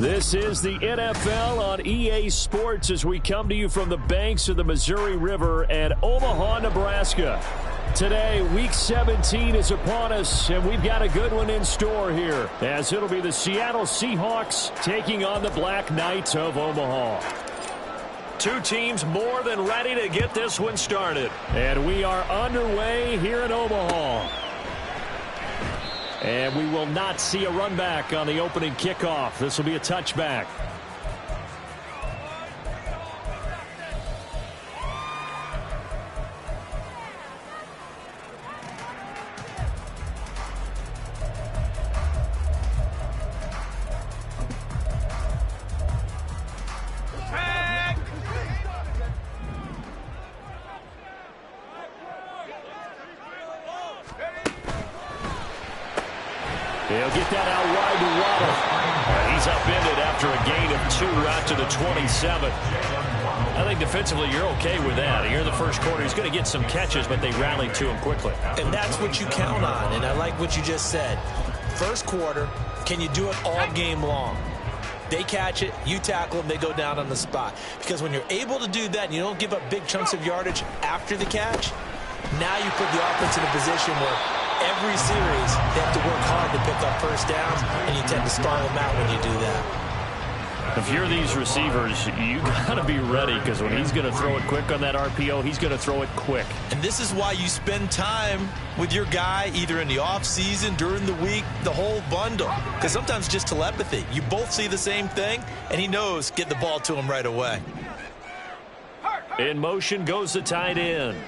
This is the NFL on EA Sports as we come to you from the banks of the Missouri River at Omaha, Nebraska. Today, Week 17 is upon us, and we've got a good one in store here, as it'll be the Seattle Seahawks taking on the Black Knights of Omaha. Two teams more than ready to get this one started. And we are underway here in Omaha. And we will not see a run back on the opening kickoff. This will be a touchback. He'll get that out wide to Waddle. He's upended after a gain of 2 out to the 27. I think defensively you're okay with that. Here in the first quarter, he's going to get some catches, but they rallied to him quickly. And that's what you count on, and I like what you just said. First quarter, can you do it all game long? They catch it, you tackle them, they go down on the spot. Because when you're able to do that and you don't give up big chunks of yardage after the catch, now you put the offense in a position where every series, they have to work hard to pick up first downs, and you tend to stall them out when you do that. If you're these receivers, you got to be ready, because when he's going to throw it quick on that RPO, he's going to throw it quick. And this is why you spend time with your guy, either in the offseason, during the week, the whole bundle. Because sometimes just telepathy. You both see the same thing, and he knows, get the ball to him right away. In motion goes the tight end.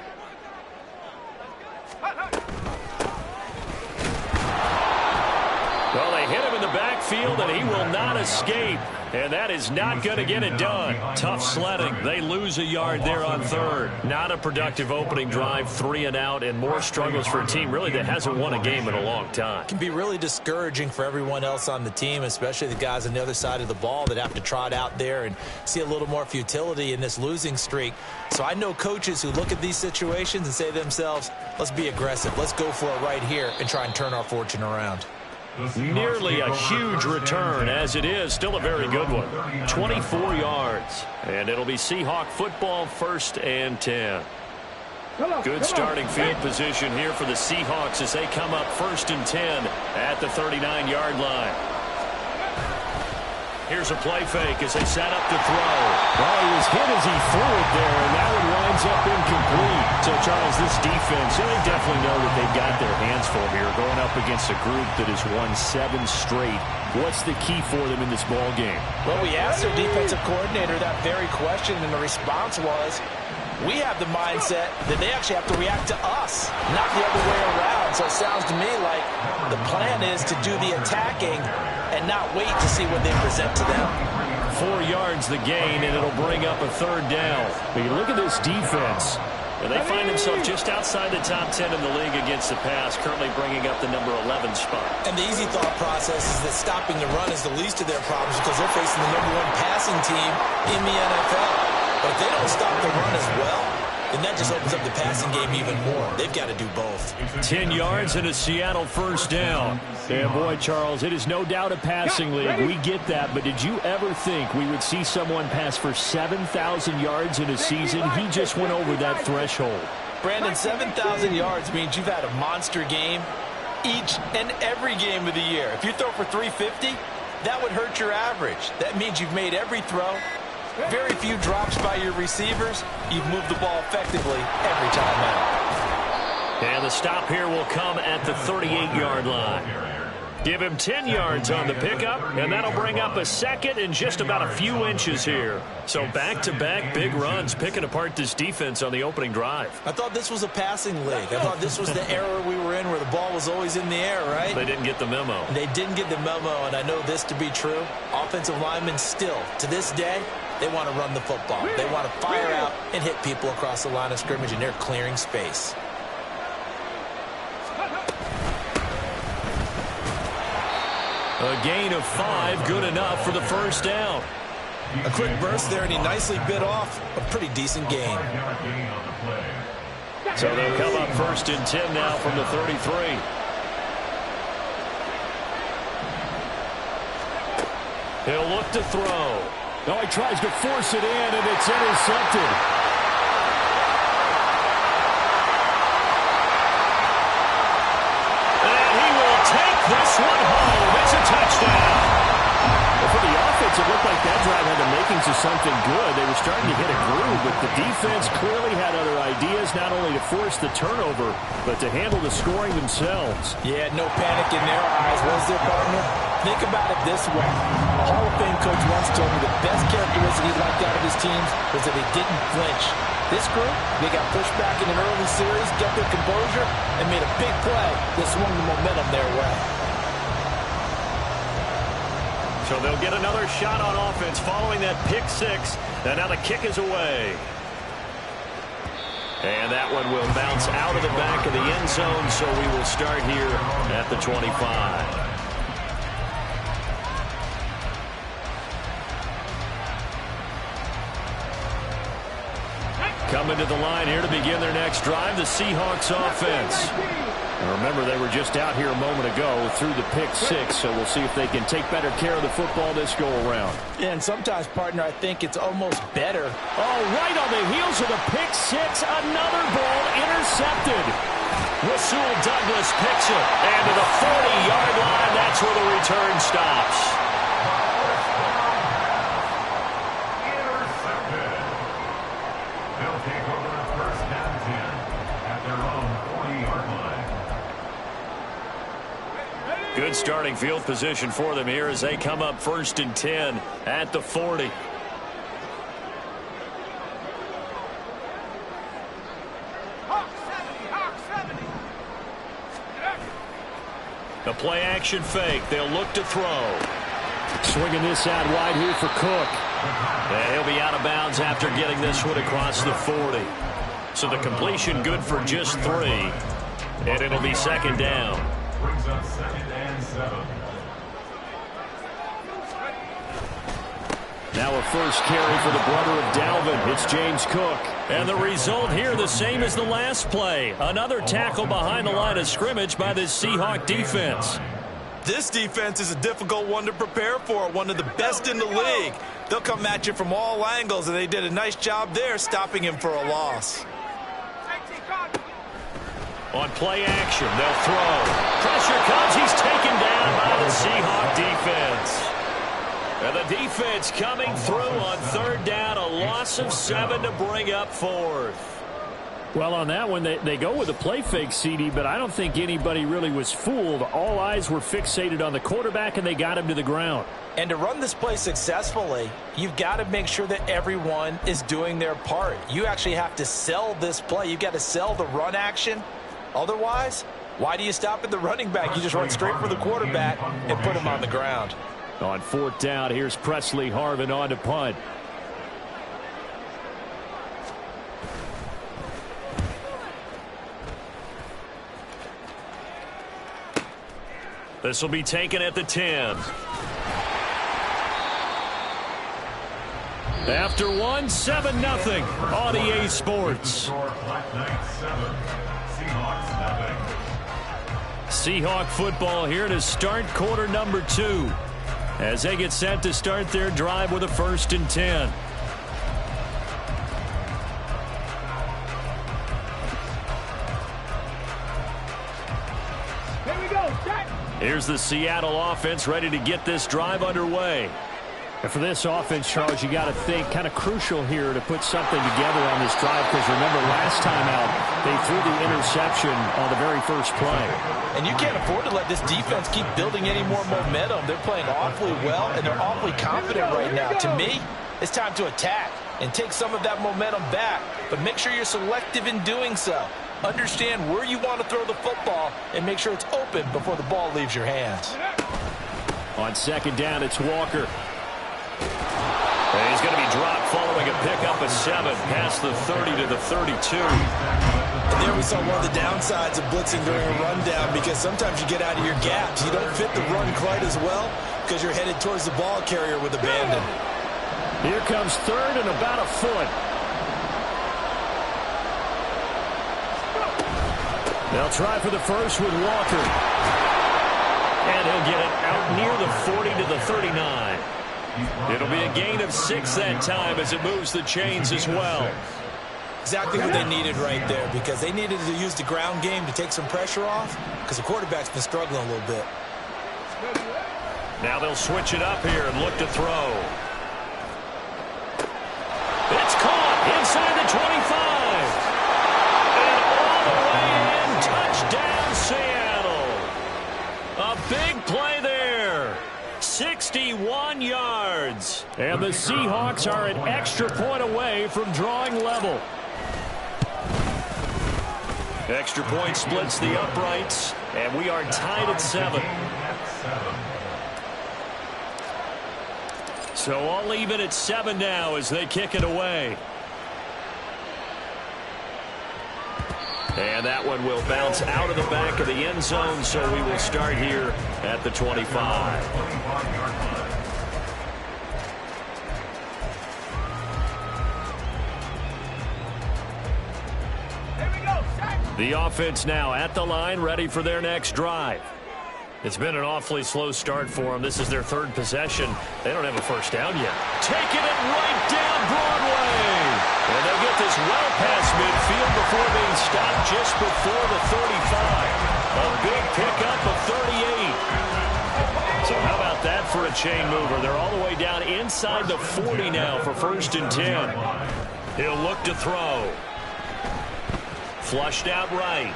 Well, they hit him in the backfield, and he will not escape. And that is not going to get it done. Tough sledding. They lose a yard there on third. Not a productive opening drive, 3 and out, and more struggles for a team really that hasn't won a game in a long time. It can be really discouraging for everyone else on the team, especially the guys on the other side of the ball that have to trot out there and see a little more futility in this losing streak. So I know coaches who look at these situations and say to themselves, let's be aggressive. Let's go for it right here and try and turn our fortune around. Nearly a huge return, as it is still a very good one. 24 yards. And it'll be Seahawk football, 1st and 10. Good starting field position here for the Seahawks as they come up 1st and 10 at the 39-yard line. Here's a play fake as they set up to throw. Well, he was hit as he threw it there, and that one winds up incomplete. So, Charles, this defense, they definitely know that they've got their hands full here, going up against a group that has won 7 straight. What's the key for them in this ball game? Well, we asked their defensive coordinator that very question, and the response was, we have the mindset that they actually have to react to us, not the other way around. So it sounds to me like the plan is to do the attacking and not wait to see what they present to them. 4 yards the gain, and it'll bring up a 3rd down. But you look at this defense, and they find themselves just outside the top 10 in the league against the pass, currently bringing up the number 11 spot. And the easy thought process is that stopping the run is the least of their problems because they're facing the number 1 passing team in the NFL. But if they don't stop the run as well, then that just opens up the passing game even more. They've got to do both. 10 yards and a Seattle 1st down. And boy, Charles, it is no doubt a passing league. We get that, but did you ever think we would see someone pass for 7,000 yards in a season? He just went over that threshold. Brandon, 7,000 yards means you've had a monster game each and every game of the year. If you throw for 350, that would hurt your average. That means you've made every throw. Very few drops by your receivers. You've moved the ball effectively every time out. And the stop here will come at the 38-yard line. Give him 10 yards on the pickup, and that'll bring up a 2nd and just about a few inches here. So back-to-back big runs picking apart this defense on the opening drive. I thought this was a passing league. I thought this was the era we were in where the ball was always in the air, right? They didn't get the memo. They didn't get the memo, and I know this to be true. Offensive linemen still, to this day, they want to run the football. They want to fire out and hit people across the line of scrimmage, and they're clearing space. A gain of 5, good enough for the 1st down. A quick burst there, and he nicely bit off a pretty decent gain. So they'll come up 1st and 10 now from the 33. He'll look to throw. Oh, he tries to force it in, and it's intercepted. And he will take this one home. It's a touchdown. Well, for the offense, it looked like that drive had the makings of something good. They were starting to hit a groove, but the defense clearly had other ideas, not only to force the turnover, but to handle the scoring themselves. Yeah, no panic in their eyes, was there, partner? Think about it this way. A Hall of Fame coach once told me the best characteristic he liked out of his teams was that they didn't flinch. This group, they got pushed back in an early series, kept their composure, and made a big play that swung the momentum their way. So they'll get another shot on offense following that pick six. And now the kick is away. And that one will bounce out of the back of the end zone, so we will start here at the 25. Coming to the line here to begin their next drive, the Seahawks offense. And remember, they were just out here a moment ago through the pick six, so we'll see if they can take better care of the football this go-around. Yeah, and sometimes, partner, I think it's almost better. Oh, right on the heels of the pick six, another ball intercepted. Rasul Douglas picks it, and to the 40-yard line, that's where the return stops. Good starting field position for them here as they come up 1st and 10 at the 40. The play action fake. They'll look to throw. Swinging this out wide here for Cook. And he'll be out of bounds after getting this one across the 40. So the completion good for just 3. And it'll be 2nd down. Brings up 2nd and 7. Now a first carry for the brother of Dalvin. It's James Cook. And the result here the same as the last play. Another tackle behind the line of scrimmage by this Seahawk defense. This defense is a difficult one to prepare for, one of the best in the league. They'll come at you from all angles, and they did a nice job there stopping him for a loss. On play action, they'll throw. Pressure comes. He's taken down by the Seahawk defense. And the defense coming through on 3rd down. A loss of 7 to bring up 4th. Well, on that one, they go with a play fake, CD, but I don't think anybody really was fooled. All eyes were fixated on the quarterback, and they got him to the ground. And to run this play successfully, you've got to make sure that everyone is doing their part. You actually have to sell this play. You've got to sell the run action. Otherwise, why do you stop at the running back? You just run straight for the quarterback and put him on the ground. On 4th down, here's Presley Harvin on to punt. This will be taken at the 10. After 1, 7-0 on EA Sports. Seahawk football here to start quarter number 2 as they get set to start their drive with a 1st and 10. Here we go, set. Here's the Seattle offense ready to get this drive underway. And for this offense, Charles, you got to think kind of crucial here to put something together on this drive, because remember last time out they threw the interception on the very first play. And you can't afford to let this defense keep building any more momentum. They're playing awfully well, and they're awfully confident right now. To me, it's time to attack and take some of that momentum back, but make sure you're selective in doing so. Understand where you want to throw the football and make sure it's open before the ball leaves your hands. On 2nd down, it's Walker. And he's going to be dropped following a pickup of 7 past the 30 to the 32. And there we saw one of the downsides of blitzing during a rundown, because sometimes you get out of your gaps. You don't fit the run quite as well because you're headed towards the ball carrier with abandon. Here comes 3rd and about a foot. They'll try for the first with Walker. And he'll get it out near the 40 to the 39. It'll be a gain of 6 that time as it moves the chains as well. Exactly what they needed right there, because they needed to use the ground game to take some pressure off, because the quarterback's been struggling a little bit. Now they'll switch it up here and look to throw. It's caught inside the 25. And all the way in, touchdown Seattle. A big play there. 61 yards. And the Seahawks are an extra point away from drawing level. Extra point splits the uprights, and we are tied at 7. So all even at 7 now as they kick it away. And that one will bounce out of the back of the end zone, so we will start here at the 25. The offense now at the line, ready for their next drive. It's been an awfully slow start for them. This is their 3rd possession. They don't have a first down yet. Taking it right down Broadway. And they get this well past midfield before being stopped just before the 35. A big pickup of 38. So how about that for a chain mover? They're all the way down inside the 40 now for 1st and 10. He'll look to throw. Flushed out right.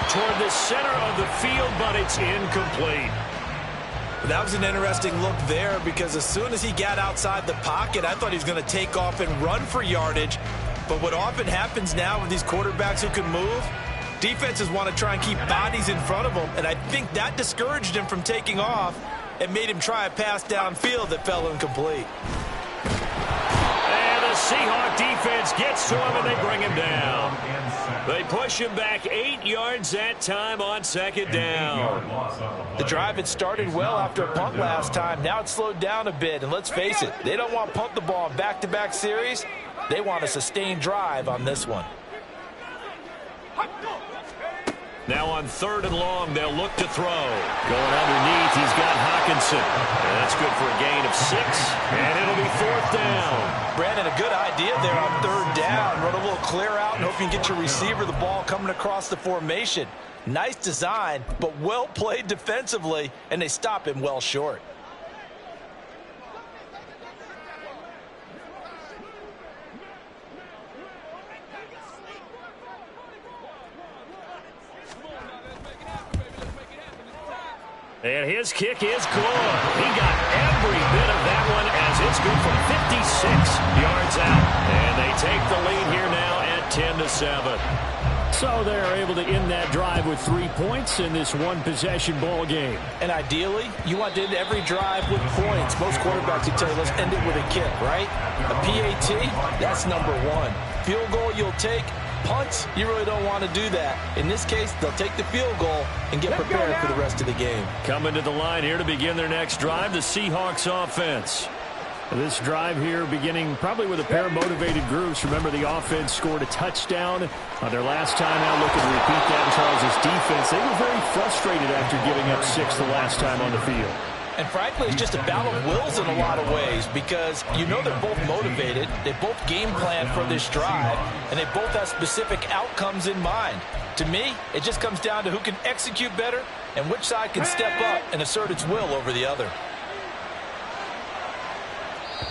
Toward the center of the field, but it's incomplete. That was an interesting look there, because as soon as he got outside the pocket, I thought he was going to take off and run for yardage. But what often happens now with these quarterbacks who can move, defenses want to try and keep bodies in front of them, and I think that discouraged him from taking off and made him try a pass downfield that fell incomplete. The Seahawk defense gets to him, and they bring him down. They push him back 8 yards that time on 2nd down. The drive had started well after a punt last time. Now it's slowed down a bit, and let's face it, they don't want to punt the ball in back-to-back series. They want a sustained drive on this one. Now on 3rd and long, they'll look to throw. Going underneath, he's got Hawkinson. And that's good for a gain of 6, and it'll be 4th down. Brandon, a good idea there on 3rd down. Run a little clear out and hope you can get your receiver the ball coming across the formation. Nice design, but well played defensively, and they stop him well short. And his kick is good. He got every bit of that one as it's good for 56 yards out. And they take the lead here now at 10-7. So they're able to end that drive with 3 points in this one-possession ball game. And ideally, you want to end every drive with points. Most quarterbacks will tell you, let's end it with a kick, right? A PAT, that's number 1. Field goal you'll take. Punts, you really don't want to do that. In this case, they'll take the field goal and get prepared for the rest of the game. Coming to the line here to begin their next drive, the Seahawks offense. This drive here beginning probably with a pair of motivated groups. Remember, the offense scored a touchdown on their last time out. Looking to repeat that in Charles' defense. They were very frustrated after giving up 6 the last time on the field. And frankly, it's just a battle of wills in a lot of ways, because you know they're both motivated, they both game plan for this drive, and they both have specific outcomes in mind. To me, it just comes down to who can execute better and which side can step up and assert its will over the other.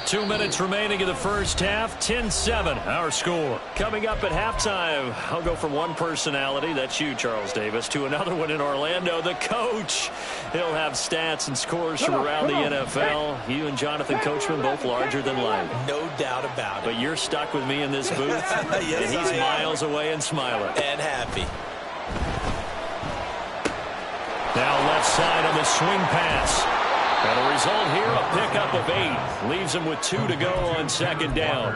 2 minutes remaining in the first half. 10-7, our score. Coming up at halftime, I'll go from one personality, that's you, Charles Davis, to another one in Orlando, the coach. He'll have stats and scores from around the NFL. You and Jonathan Coachman, both larger than life. No doubt about it. But you're stuck with me in this booth, yes, and he's miles away and smiling. And happy. Now left side on the swing pass. And a result here, a pickup of 8. Leaves them with 2 to go on 2nd down.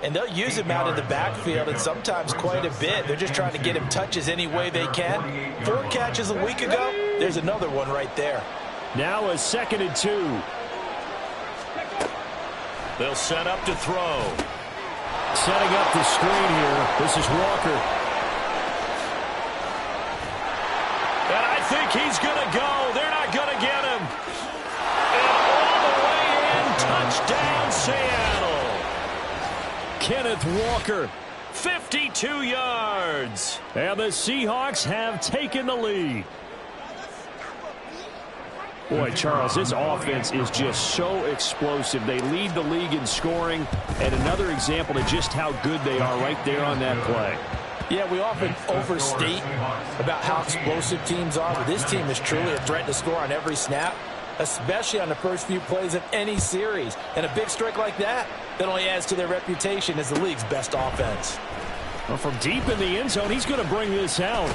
And they'll use him out in the backfield, and sometimes quite a bit. They're just trying to get him touches any way they can. 4 catches a week ago. There's another one right there. Now a 2nd and 2. They'll set up to throw. Setting up the screen here. This is Walker. And I think he's going to go. They're Seattle. Kenneth Walker, 52 yards. And the Seahawks have taken the lead. Boy, Charles, this offense is just so explosive. They lead the league in scoring, and another example of just how good they are right there on that play. Yeah, we often overstate about how explosive teams are, but this team is truly a threat to score on every snap, especially on the first few plays of any series. And a big strike like that only adds to their reputation as the league's best offense. Well, from deep in the end zone, he's going to bring this out.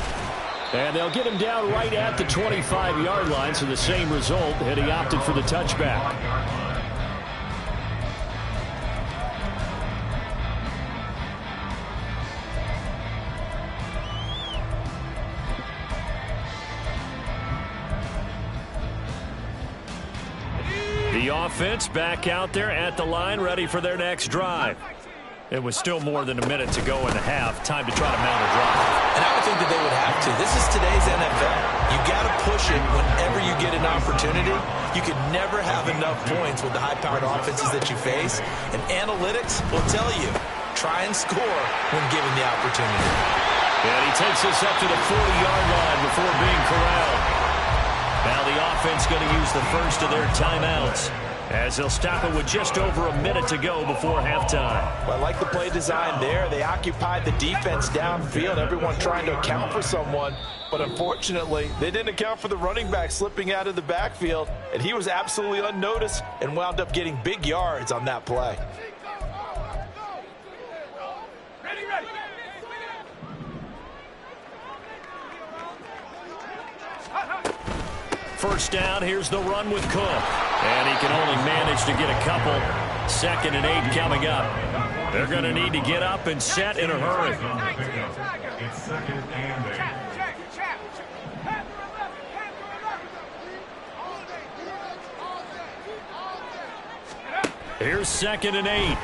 And they'll get him down right at the 25-yard line, so the same result, and he opted for the touchback. The offense back out there at the line, ready for their next drive. It was still more than a minute to go in the half. Time to try to mount a drive. And I would think that they would have to. This is today's NFL. You got to push it whenever you get an opportunity. You can never have enough points with the high-powered offenses that you face. And analytics will tell you, try and score when given the opportunity. And he takes us up to the 40-yard line before being corralled. Now the offense going to use the first of their timeouts, as they'll stop it with just over a minute to go before halftime. Well, I like the play design there. They occupied the defense downfield, everyone trying to account for someone. But unfortunately, they didn't account for the running back slipping out of the backfield, and he was absolutely unnoticed and wound up getting big yards on that play. First down, here's the run with Cook. And he can only manage to get a couple. 2nd and 8 coming up. They're going to need to get up and set in a hurry. It's 2nd and 8. Here's 2nd and 8. A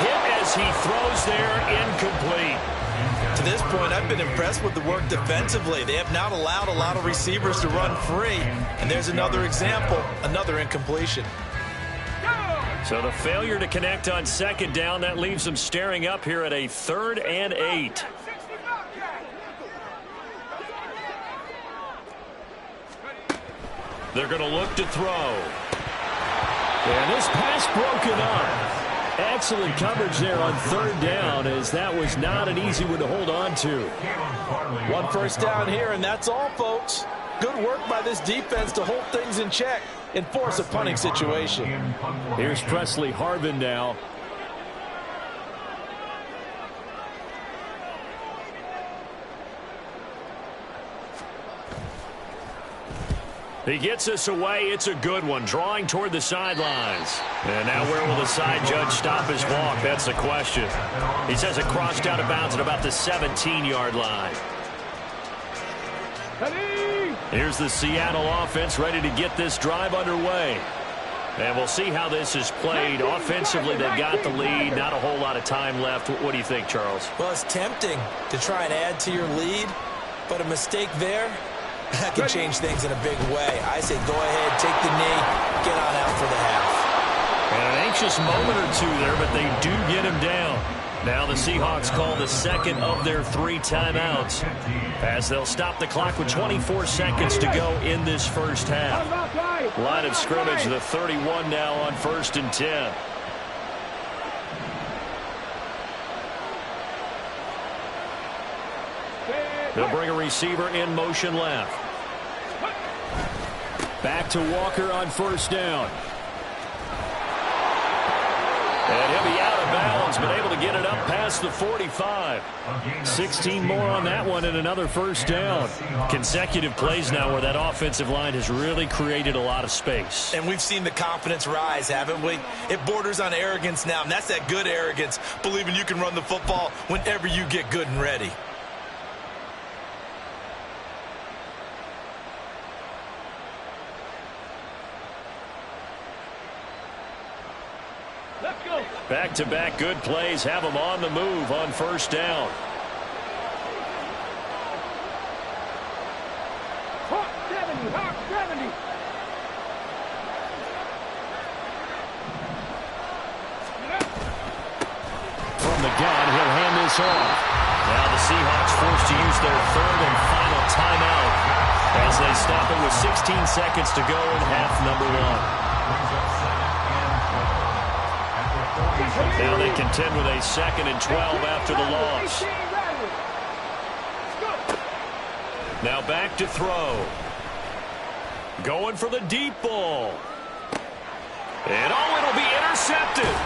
hit as he throws there, incomplete. To this point, I've been impressed with the work defensively. They have not allowed a lot of receivers to run free. And there's another example, another incompletion. So the failure to connect on 2nd down, that leaves them staring up here at a 3rd and 8. They're going to look to throw. And this pass broken up. Excellent coverage there on 3rd down, as that was not an easy one to hold on to. One first down here, and that's all, folks. Good work by this defense to hold things in check and force a punting situation. Here's Presley Harvin now. He gets us away. It's a good one. Drawing toward the sidelines. And now where will the side judge stop his walk? That's the question. He says it crossed out of bounds at about the 17-yard line. Here's the Seattle offense ready to get this drive underway. And we'll see how this is played. Offensively, they've got the lead. Not a whole lot of time left. What do you think, Charles? Well, it's tempting to try and add to your lead, but a mistake there, that can change things in a big way. I say go ahead, take the knee, get on out for the half. And an anxious moment or two there, but they do get him down. Now the Seahawks call the 2nd of their 3 timeouts, as they'll stop the clock with 24 seconds to go in this first half. Line of scrimmage, the 31 now on 1st and 10. They'll bring a receiver in motion left. Back to Walker on 1st down. And he'll be out of bounds, but able to get it up past the 45. 16 more on that one and another 1st down. Consecutive plays now where that offensive line has really created a lot of space. And we've seen the confidence rise, haven't we? It borders on arrogance now, and that's that good arrogance, believing you can run the football whenever you get good and ready. Back-to-back good plays have them on the move on 1st down. this off. Now the Seahawks forced to use their third and final timeout as they stop it with 16 seconds to go in half number one. Now they contend with a 2nd and 12 after the loss. Now back to throw. Going for the deep ball. And it'll be intercepted.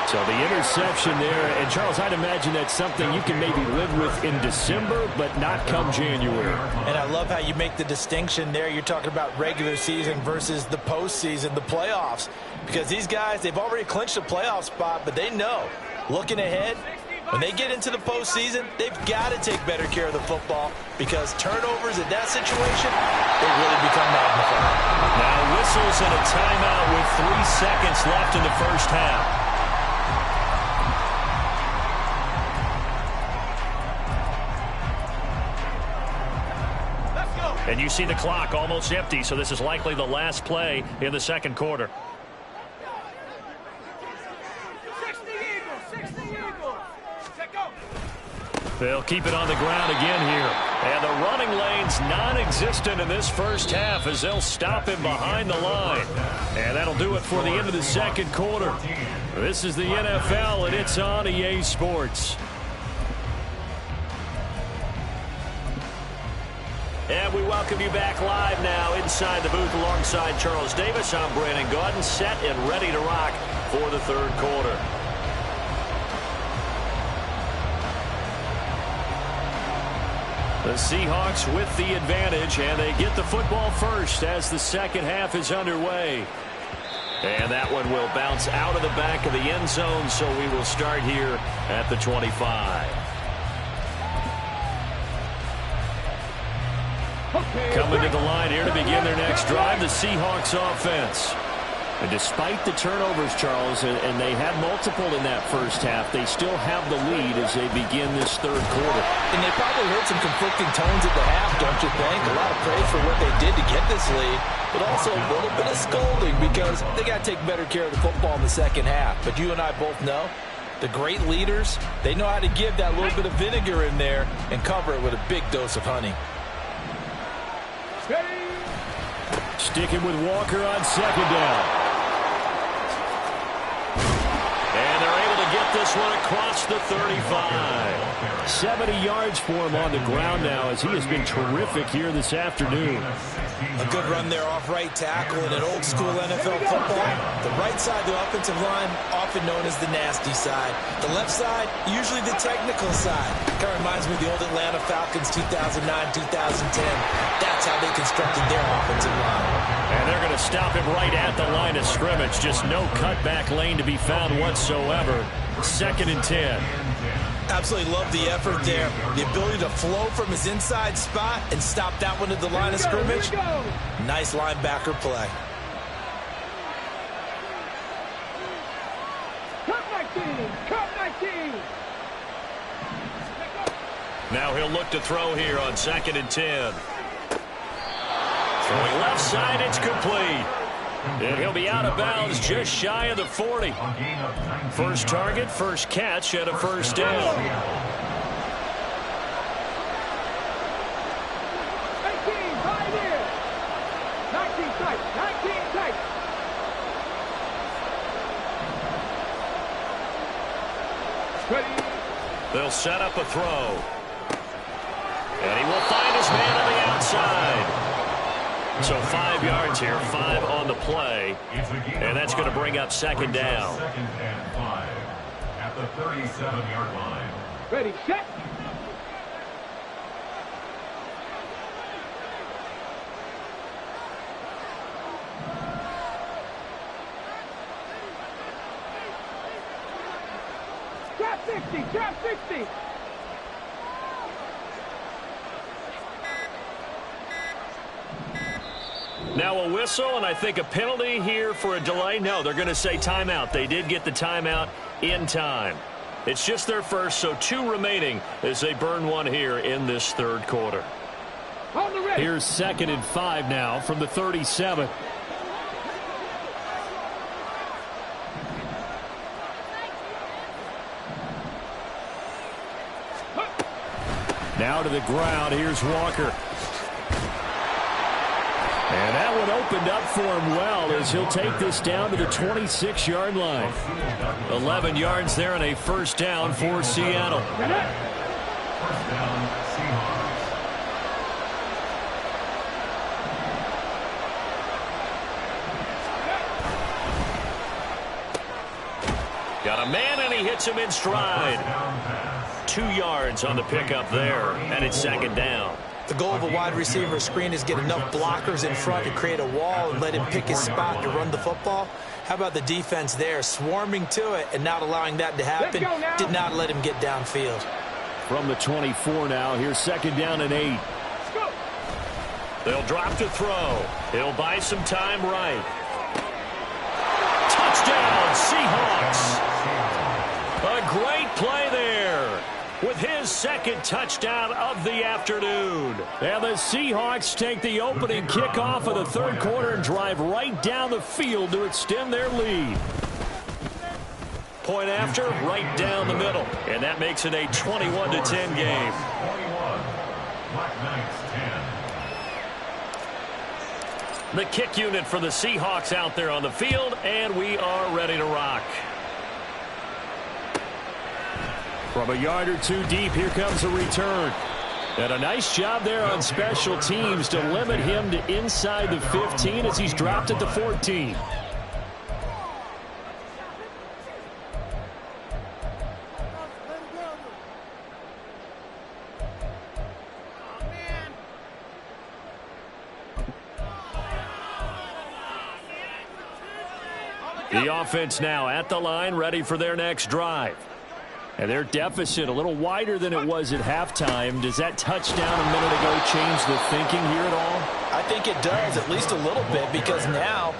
So the interception there, and Charles, I'd imagine that's something you can maybe live with in December, but not come January. And I love how you make the distinction there. You're talking about regular season versus the postseason, the playoffs. Because these guys, they've already clinched a playoff spot, but they know, looking ahead, when they get into the postseason, they've got to take better care of the football because turnovers in that situation, they really become magnified. Now whistles and a timeout with 3 seconds left in the first half. And you see the clock almost empty, so this is likely the last play in the second quarter. 60 Eagles. They'll keep it on the ground again here. And the running lane's non-existent in this first half as they'll stop him behind the line. And that'll do it for the end of the second quarter. This is the NFL, and it's on EA Sports. And we welcome you back live now inside the booth alongside Charles Davis. I'm Brandon Gaudin, set and ready to rock for the third quarter. The Seahawks with the advantage, and they get the football first as the second half is underway. And that one will bounce out of the back of the end zone, so we will start here at the 25. Coming to the line here to begin their next drive, the Seahawks offense. And despite the turnovers, Charles, and they had multiple in that first half, they still have the lead as they begin this third quarter. And they probably heard some conflicting tones at the half, don't you think? A lot of praise for what they did to get this lead, but also a little bit of scolding because they got to take better care of the football in the second half. But you and I both know the great leaders, they know how to give that little bit of vinegar in there and cover it with a big dose of honey. Sticking with Walker on second down. And they're able to get this one across the 35. 70 yards for him on the ground now as he has been terrific here this afternoon. A good run there off right tackle in an old school NFL football. The right side of the offensive line, often known as the nasty side. The left side, usually the technical side. Kind of reminds me of the old Atlanta Falcons 2009, 2010. That's how they constructed their offensive line. And they're going to stop him right at the line of scrimmage. Just no cutback lane to be found whatsoever. 2nd and 10. Absolutely love the effort there. The ability to flow from his inside spot and stop that one at the line of scrimmage. Nice linebacker play. Cut 19. Now he'll look to throw here on 2nd and 10. Throwing left side, it's complete. And he'll be out of bounds just shy of the 40. First target, first catch, and a first down. 19 tight. They'll set up a throw. And he will find his man on the outside. So 5 yards here, 5 on the play. And that's going to bring up second down. 2nd and 5 at the 37-yard line. Ready, set. Trap 60. Now a whistle, and I think a penalty here for a delay. No, they're going to say timeout. They did get the timeout in time. It's just their first, so 2 remaining as they burn one here in this third quarter. Here's 2nd and 5 now from the 37. Now to the ground. Here's Walker. And that one opened up for him well as he'll take this down to the 26-yard line. 11 yards there and a first down for Seattle. First down, Seahawks. Got a man, and he hits him in stride. 2 yards on the pickup there, and it's second down. The goal of a wide receiver screen is get enough blockers in front to create a wall and let him pick his spot to run the football. How about the defense there, swarming to it and not allowing that to happen? Did not let him get downfield. From the 24 now, here's second down and 8. They'll drop to throw. He'll buy some time right. Touchdown, Seahawks. A great play there with his second touchdown of the afternoon. And the Seahawks take the opening kickoff of the third quarter and drive right down the field to extend their lead. Point after, right down the middle. And that makes it a 21-10 game. 21. Black Knights 10. The kick unit for the Seahawks out there on the field, and we are ready to rock. From a yard or two deep, here comes a return. And a nice job there on special teams to limit him to inside the 15 as he's dropped at the 14. The offense now at the line, ready for their next drive. And their deficit a little wider than it was at halftime. Does that touchdown a minute ago change the thinking here at all? I think it does, at least a little bit, because now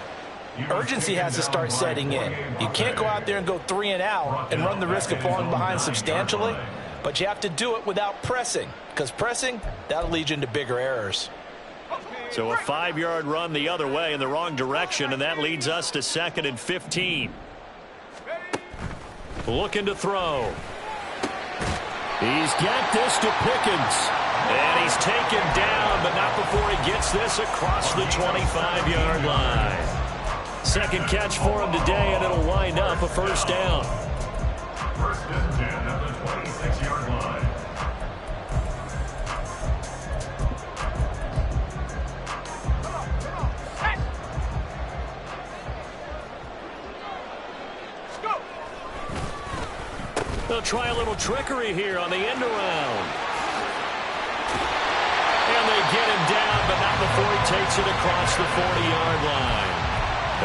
urgency has to start setting in. You can't go out there and go 3 and out and run the risk of falling behind substantially, but you have to do it without pressing, because pressing, that'll lead you into bigger errors. So a 5-yard run the other way in the wrong direction, and that leads us to 2nd and 15. Looking to throw. He's got this to Pickens. And he's taken down, but not before he gets this across the 25-yard line. Second catch for him today, and it'll wind up a first down. First and 10 at the 26-yard line. They'll try a little trickery here on the end around. And they get him down, but not before he takes it across the 40-yard line.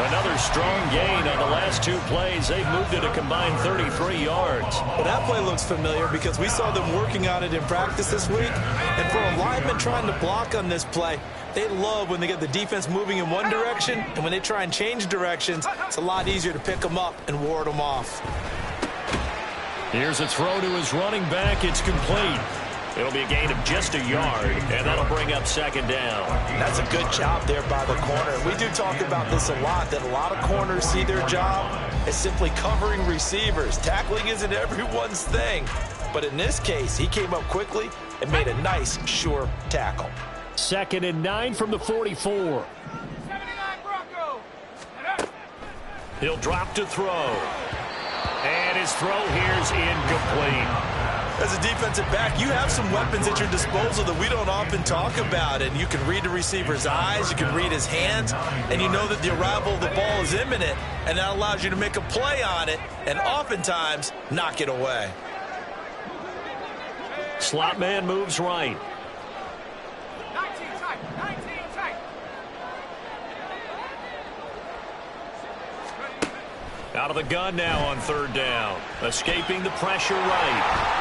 Another strong gain on the last 2 plays. They've moved it a combined 33 yards. Well, that play looks familiar because we saw them working on it in practice this week. And for a lineman trying to block on this play, they love when they get the defense moving in one direction, and when they try and change directions, it's a lot easier to pick them up and ward them off. Here's a throw to his running back. It's complete. It'll be a gain of just a yard, and that'll bring up second down. That's a good job there by the corner. We do talk about this a lot, that a lot of corners see their job as simply covering receivers. Tackling isn't everyone's thing. But in this case, he came up quickly and made a nice, sure tackle. 2nd and 9 from the 44. 79 Bronco. He'll drop to throw. And his throw here's incomplete. As a defensive back, you have some weapons at your disposal that we don't often talk about. And you can read the receiver's eyes, you can read his hands, and you know that the arrival of the ball is imminent, and that allows you to make a play on it and oftentimes knock it away. Slot man moves right. 19 tight. 19 tight. Out of the gun now on 3rd down. Escaping the pressure right.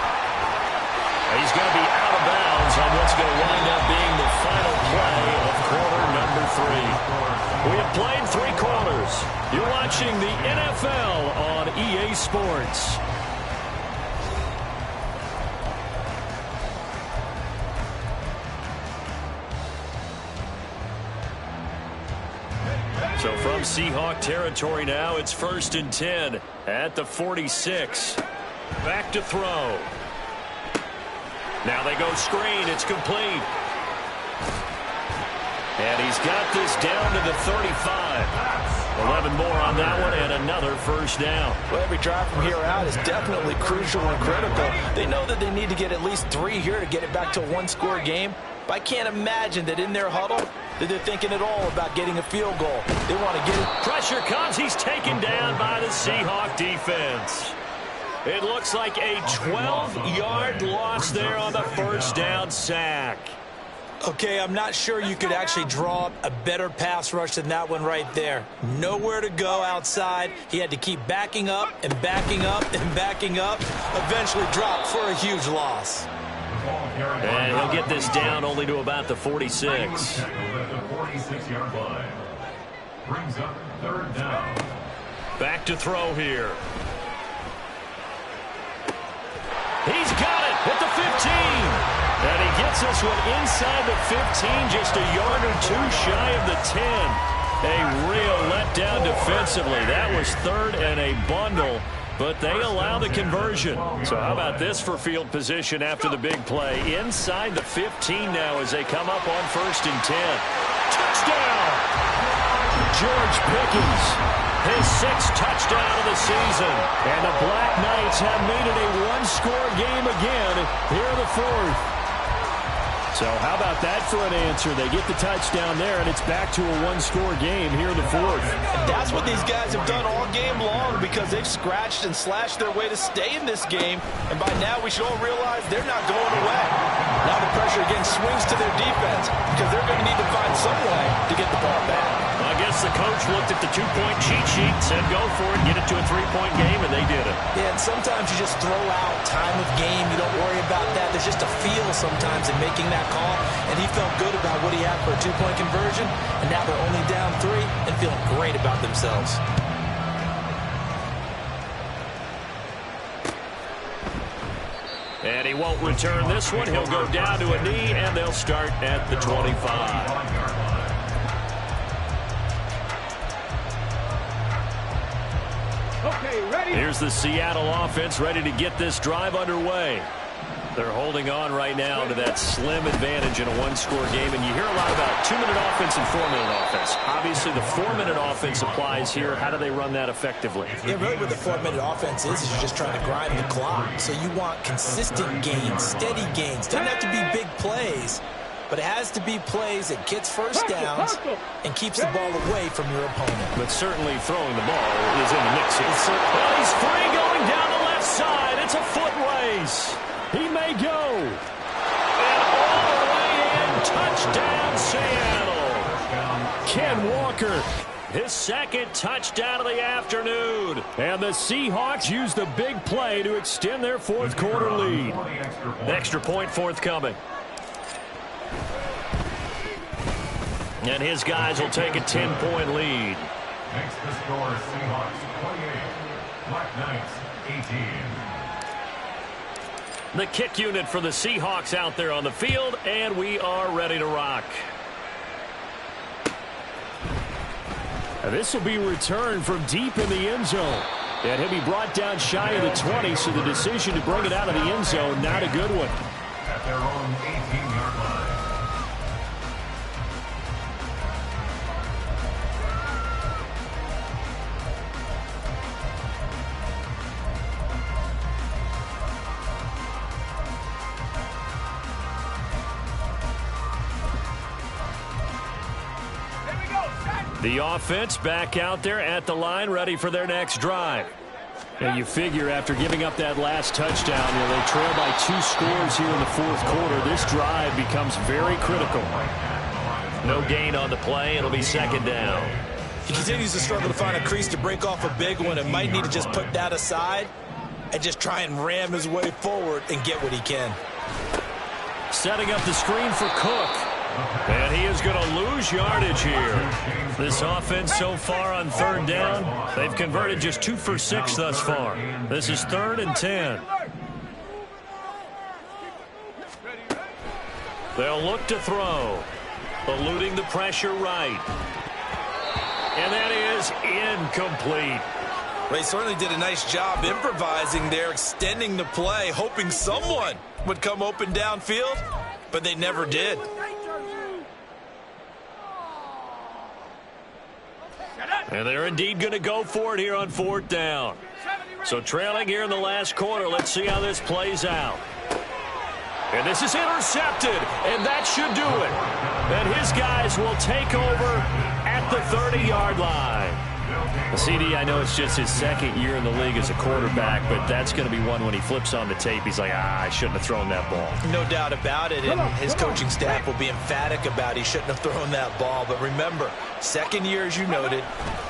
He's going to be out of bounds on what's going to wind up being the final play of quarter number 3. We have played 3 quarters. You're watching the NFL on EA Sports. So from Seahawk territory now, it's 1st and 10 at the 46. Back to throw. Now they go screen. It's complete. And he's got this down to the 35. 11 more on that one and another first down. Well, every drive from here out is definitely crucial and critical. They know that they need to get at least 3 here to get it back to a one-score game. But I can't imagine that in their huddle that they're thinking at all about getting a field goal. They want to get it. Pressure comes. He's taken down by the Seahawk defense. It looks like a 12-yard loss there on the first down sack. Okay, I'm not sure you could actually draw up a better pass rush than that one right there. Nowhere to go outside. He had to keep backing up and backing up and backing up. Eventually dropped for a huge loss. And he'll get this down only to about the 46. Brings up third down. Back to throw here. He's got it at the 15. And he gets this one inside the 15, just a yard or two shy of the 10. A real letdown defensively. That was third and a bundle, but they allow the conversion. So how about this for field position after the big play? Inside the 15 now as they come up on 1st and 10. Touchdown! George Pickens, his 6th touchdown of the season. And the Black Knights have made it a one-score game again here in the 4th. So how about that for an answer? They get the touchdown there, and it's back to a one-score game here in the 4th. And that's what these guys have done all game long because they've scratched and slashed their way to stay in this game. And by now, we should all realize they're not going away. Now the pressure again swings to their defense because they're going to need to find some way to get the ball back. I guess the coach looked at the 2-point cheat sheet, said go for it, get it to a 3-point game, and they did it. Yeah, and sometimes you just throw out time of game. You don't worry about that. There's just a feel sometimes in making that call, and he felt good about what he had for a 2-point conversion, and now they're only down 3 and feeling great about themselves. And he won't return this one. He'll go down to a knee, and they'll start at the 25. Okay, ready? Here's the Seattle offense ready to get this drive underway. They're holding on right now to that slim advantage in a one-score game, and you hear a lot about 2-minute offense and 4-minute offense. Obviously, the 4-minute offense applies here. How do they run that effectively? Yeah, really what the 4-minute offense is you're just trying to grind the clock. So you want consistent gains, steady gains. Doesn't have to be big plays, but it has to be plays that gets first downs and keeps the ball away from your opponent. But certainly throwing the ball is in the mix here. Well, he's free going down the left side. It's a foot race. He may go. And all the way in. Touchdown, Seattle. Ken Walker, his 2nd touchdown of the afternoon. And the Seahawks use the big play to extend their 4th quarter lead. Extra point forthcoming. And his guys will take a 10-point lead. Makes the score Seahawks 28, Black Knights 18. The kick unit for the Seahawks out there on the field, and we are ready to rock. And this will be returned from deep in the end zone. And he'll be brought down shy of the 20, so the decision to bring it out of the end zone, not a good one. At their own 18-yard line. The offense back out there at the line, ready for their next drive. And you figure after giving up that last touchdown, they trail by 2 scores here in the 4th quarter. This drive becomes very critical. No gain on the play. It'll be 2nd down. He continues to struggle to find a crease to break off a big one and might need to just put that aside and just try and ram his way forward and get what he can. Setting up the screen for Cook. And he is going to lose yardage here. This offense so far on 3rd down, they've converted just 2 for 6 thus far. This is 3rd and 10. They'll look to throw. Eluding the pressure right. And that is incomplete. Well, he certainly did a nice job improvising there, extending the play, hoping someone would come open downfield, but they never did. And they're indeed going to go for it here on 4th down. So trailing here in the last quarter. Let's see how this plays out. And this is intercepted, and that should do it. And his guys will take over at the 30-yard line. CD, I know it's just his 2nd year in the league as a quarterback, but that's going to be one when he flips on the tape. He's like, I shouldn't have thrown that ball. No doubt about it, and his coaching staff will be emphatic about he shouldn't have thrown that ball. But remember, 2nd year, as you noted,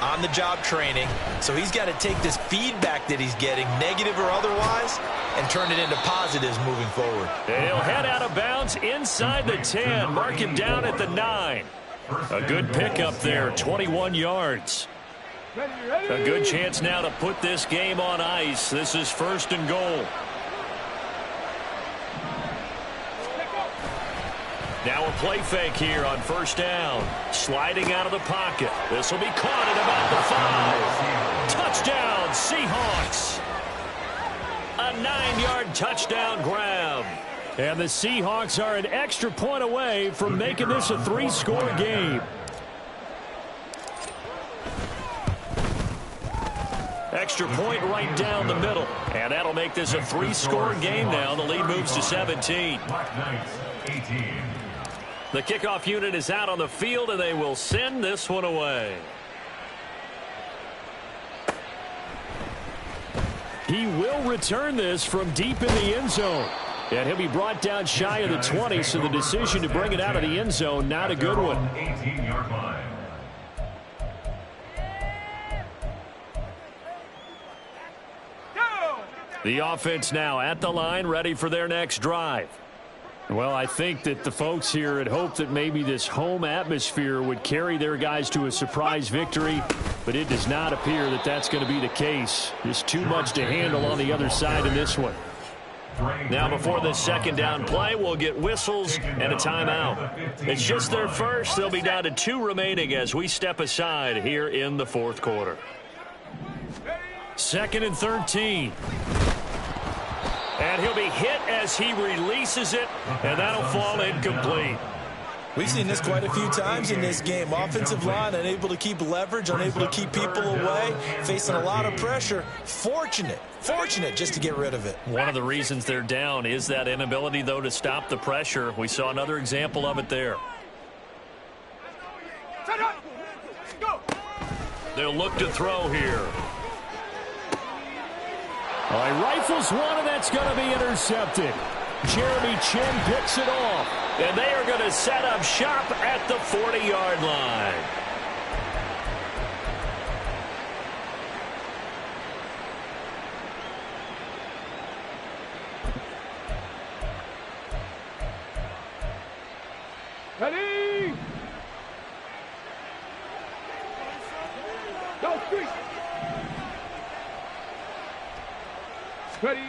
on-the-job training. So he's got to take this feedback that he's getting, negative or otherwise, and turn it into positives moving forward. And he'll head out of bounds inside the 10. Mark him down at the 9. A good pickup there, 21 yards. A good chance now to put this game on ice. This is 1st and goal. Now a play fake here on 1st down. Sliding out of the pocket. This will be caught at about the 5. Touchdown, Seahawks. A 9-yard touchdown grab. And the Seahawks are an extra point away from making this a 3-score game. Extra point right down the middle. And that'll make this a 3-score game now. The lead moves to 17. The kickoff unit is out on the field, and they will send this one away. He will return this from deep in the end zone. And he'll be brought down shy of the 20, so the decision to bring it out of the end zone, not a good one. 18-yard line. The offense now at the line, ready for their next drive. Well, I think that the folks here had hoped that maybe this home atmosphere would carry their guys to a surprise victory, but it does not appear that that's going to be the case. Just too much to handle on the other side in this one. Now before this 2nd down play, we'll get whistles and a timeout. It's just their first. They'll be down to 2 remaining as we step aside here in the 4th quarter. 2nd and 13. And he'll be hit as he releases it, and that'll fall incomplete. We've seen this quite a few times in this game. Offensive line unable to keep leverage, unable to keep people away, facing a lot of pressure. Fortunate just to get rid of it. One of the reasons they're down is that inability, though, to stop the pressure. We saw another example of it there. They'll look to throw here. He rifles one, and that's going to be intercepted. Jeremy Chin picks it off, and they are going to set up shop at the 40-yard line. Ready? Go, three. Ready.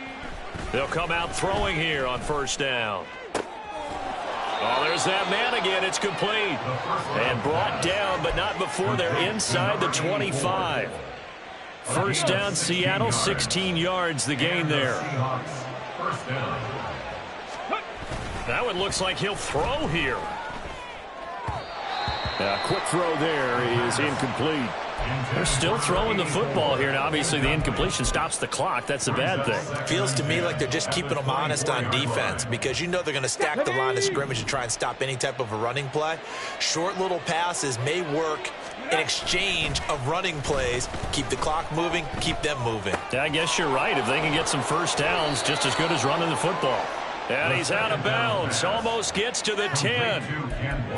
They'll come out throwing here on 1st down. Oh, there's that man again. It's complete. And brought down, but not before they're inside the 25. 1st down, Seattle, 16 yards the gain there. That one looks like he'll throw here. A quick throw there is incomplete. They're still throwing the football here. Now, obviously, the incompletion stops the clock. That's a bad thing. Feels to me like they're just keeping them honest on defense because you know they're going to stack the line of scrimmage and try and stop any type of a running play. Short little passes may work in exchange of running plays. Keep the clock moving, keep them moving. Yeah, I guess you're right. If they can get some 1st downs, just as good as running the football. And he's out of bounds. Almost gets to the 10.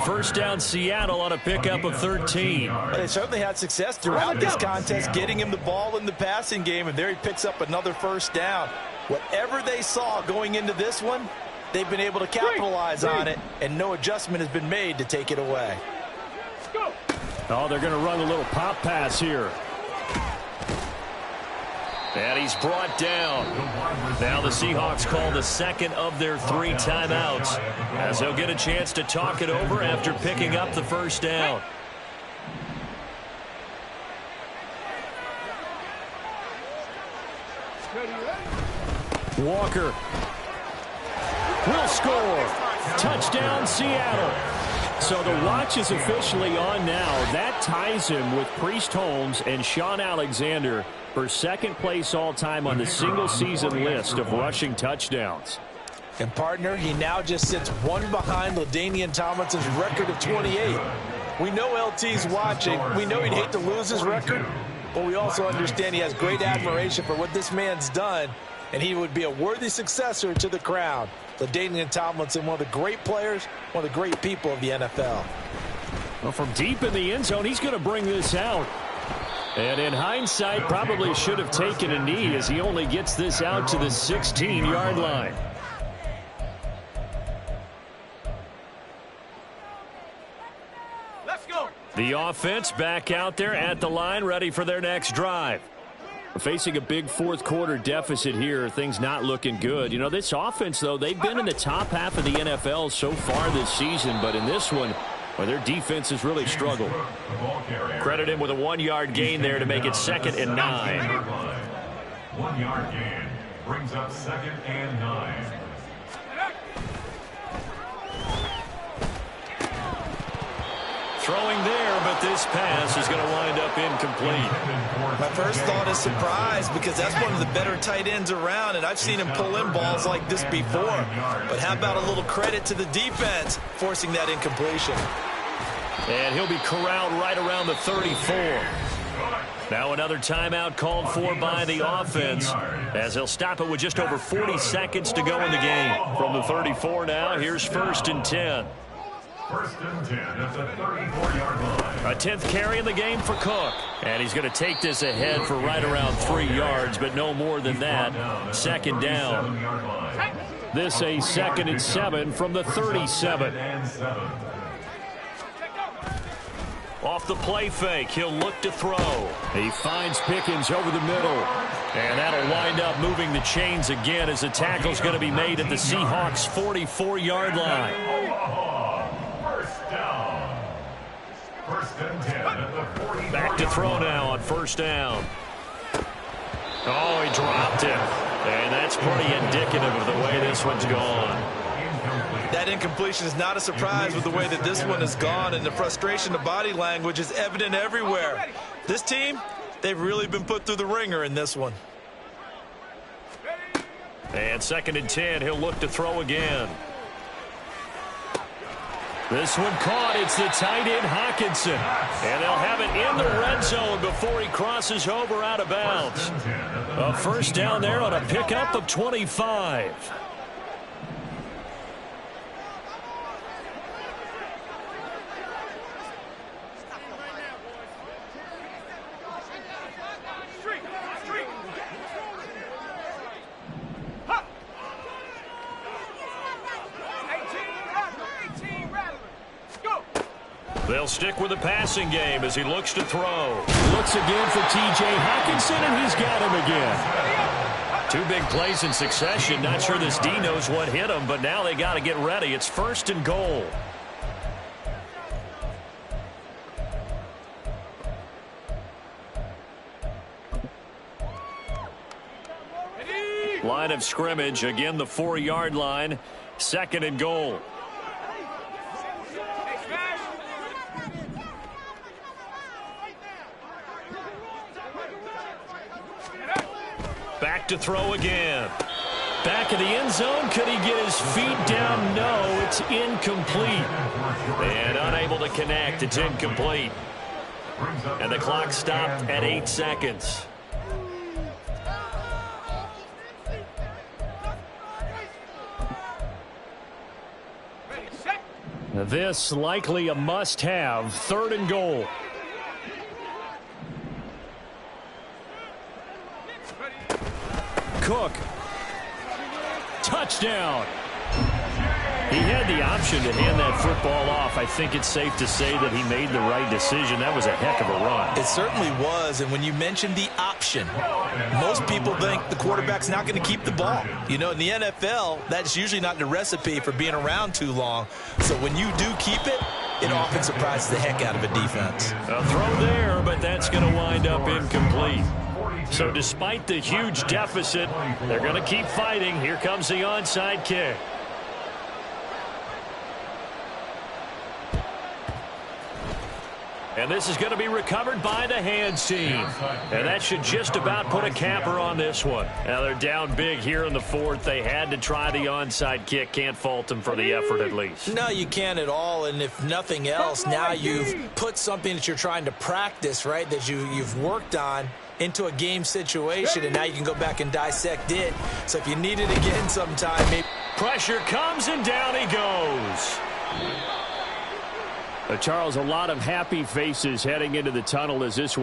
1st down, Seattle on a pickup of 13. Well, they certainly had success throughout this contest, getting him the ball in the passing game, and there he picks up another 1st down. Whatever they saw going into this one, they've been able to capitalize on it, and no adjustment has been made to take it away. Oh, they're going to run a little pop pass here. And he's brought down. Now the Seahawks call the 2nd of their 3 timeouts, as they'll get a chance to talk it over after picking up the 1st down. Walker will score. Touchdown, Seattle. So the watch is officially on now. That ties him with Priest Holmes and Sean Alexander for second place all-time on the single-season list of rushing touchdowns. And, partner, he now just sits one behind LaDainian Tomlinson's record of 28. We know LT's watching. We know he'd hate to lose his record, but we also understand he has great admiration for what this man's done, and he would be a worthy successor to the crown. LaDainian Tomlinson, one of the great players, one of the great people of the NFL. Well, from deep in the end zone, he's going to bring this out. And in hindsight, probably should have taken a knee as he only gets this out to the 16-yard line. Let's go. The offense back out there at the line, ready for their next drive. Facing a big fourth-quarter deficit here, things not looking good. You know, this offense, though, they've been in the top half of the NFL so far this season, but in this one, well, their defense has really struggled. Credit him with a 1-yard gain there to make it 2nd and 9. 1-yard gain brings up 2nd and 9. Throwing there, but this pass is going to wind up incomplete. My first thought is surprise, because that's one of the better tight ends around, and I've seen him pull in balls like this before. But how about a little credit to the defense forcing that incompletion? And he'll be corralled right around the 34. Now another timeout called for by the offense, as they'll stop it with just over 40 seconds to go in the game. From the 34 now, here's 1st and 10. 1st and 10 at the 34-yard line. A 10th carry in the game for Cook. And he's going to take this ahead for right around 3 yards, but no more than that. 2nd down. This a 2nd and 7 from the 37. Off the play fake, he'll look to throw. He finds Pickens over the middle. And that'll wind up moving the chains again as the tackle's going to be made at the Seahawks' 44-yard line. Back to throw now on 1st down. Oh, he dropped it. And that's pretty indicative of the way this one's gone. That incompletion is not a surprise with the way that this one has gone, and the frustration, the body language is evident everywhere. This team, they've really been put through the ringer in this one. And 2nd and 10, he'll look to throw again. This one caught. It's the tight end, Hockenson. And they'll have it in the red zone before he crosses over out of bounds. A 1st down there on a pickup of 25. They'll stick with the passing game as he looks to throw. Looks again for T.J. Hockenson, and he's got him again. 2 big plays in succession. Not sure this D knows what hit him, but now they got to get ready. It's 1st and goal. Line of scrimmage, again the 4-yard line. 2nd and goal. Back to throw again. Back of the end zone. Could he get his feet down? No, it's incomplete. And unable to connect. It's incomplete. And the clock stopped at 8 seconds. This likely a must-have. 3rd and goal. Cook. Touchdown. He had the option to hand that football off. I think it's safe to say that he made the right decision. That was a heck of a run. It certainly was, and when you mentioned the option, most people think the quarterback's not going to keep the ball. You know, in the NFL, that's usually not the recipe for being around too long. So when you do keep it, it often surprises the heck out of a defense. A throw there, but that's going to wind up incomplete. So despite the huge deficit, they're going to keep fighting. Here comes the onside kick. And this is going to be recovered by the hands team. And that should just about put a capper on this one. Now they're down big here in the fourth. They had to try the onside kick. Can't fault them for the effort at least. No, you can't at all. And if nothing else, now you've put something that you're trying to practice, right, that you've worked on into a game situation. And now you can go back and dissect it. So if you need it again sometime, maybe. Pressure comes and down he goes. Charles, a lot of happy faces heading into the tunnel as this one